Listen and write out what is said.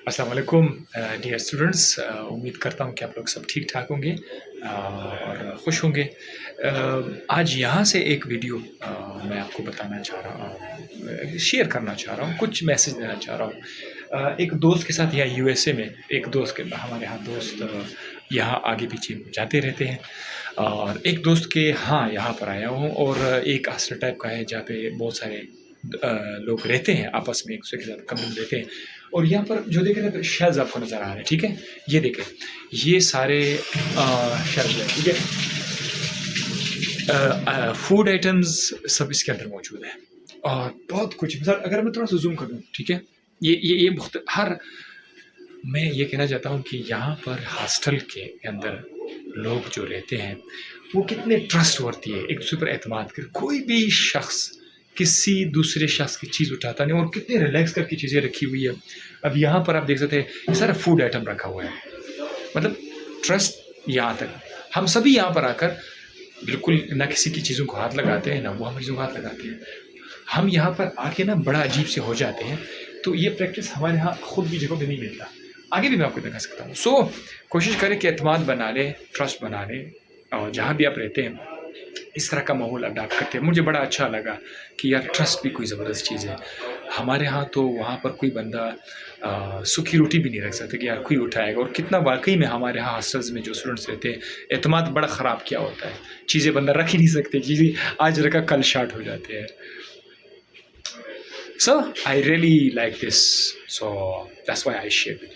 अस्सलाम वालेकुम dear students, उम्मीद करता हूँ कि आप लोग सब ठीक ठाक होंगे और खुश होंगे। आज यहाँ से एक वीडियो मैं आपको बताना चाह रहा हूँ, शेयर करना चाह रहा हूँ, कुछ मैसेज देना चाह रहा हूँ। एक दोस्त के साथ यहाँ यूएसए में एक दोस्त के हमारे यहाँ दोस्त यहाँ आगे पीछे जाते रहते हैं और एक दोस्त के यहाँ पर आया हूँ और एक हॉस्टल टाइप का है जहाँ पे बहुत सारे लोग रहते हैं, आपस में एक दूसरे के साथ कम्युन रहते हैं। और यहाँ पर जो देख रहे हैं शेल्स आपको नज़र आ रहे हैं, ठीक है, ये देखें, ये सारे शेल्स हैं, ठीक है। फूड आइटम्स सब इसके अंदर मौजूद है और बहुत कुछ, मिसाल अगर मैं थोड़ा सा जूम कर दूँ, ठीक है, ये बहुत मैं ये कहना चाहता हूँ कि यहाँ पर हॉस्टल के अंदर लोग जो रहते हैं वो कितने ट्रस्ट वर्ती है, एक दूसरे पर एतमाद कर, कोई भी शख्स किसी दूसरे शख्स की चीज़ उठाता नहीं और कितने रिलैक्स करके चीज़ें रखी हुई है। अब यहाँ पर आप देख सकते हैं ये सारा फूड आइटम रखा हुआ है, मतलब ट्रस्ट यहाँ तक। हम सभी यहाँ पर आकर बिल्कुल ना किसी की चीज़ों को हाथ लगाते हैं ना वो हमारी चीज़ों को हाथ लगाते हैं। हम यहाँ पर आके ना बड़ा अजीब से हो जाते हैं, तो ये प्रैक्टिस हमारे यहाँ खुद भी जगह पे नहीं मिलता। आगे भी मैं आपको दिखा सकता हूँ। सो कोशिश करें कि एतमाद बना लें, ट्रस्ट बना लें और जहाँ भी आप रहते हैं इस तरह का माहौल अडाप्ट करते हैं। मुझे बड़ा अच्छा लगा कि यार ट्रस्ट भी कोई ज़बरदस्त चीज़ है। हमारे यहाँ तो वहाँ पर कोई बंदा सूखी रोटी भी नहीं रख सकता कि यार कोई उठाएगा, और कितना वाकई में हमारे यहाँ हॉस्टल्स में जो स्टूडेंट्स रहते हैं एतमाद बड़ा ख़राब किया होता है, चीज़ें बंदा रख ही नहीं सकते, चीज़ें आज रखा कल शार्ट हो जाते हैं। So I really like this, so that's why I share with you.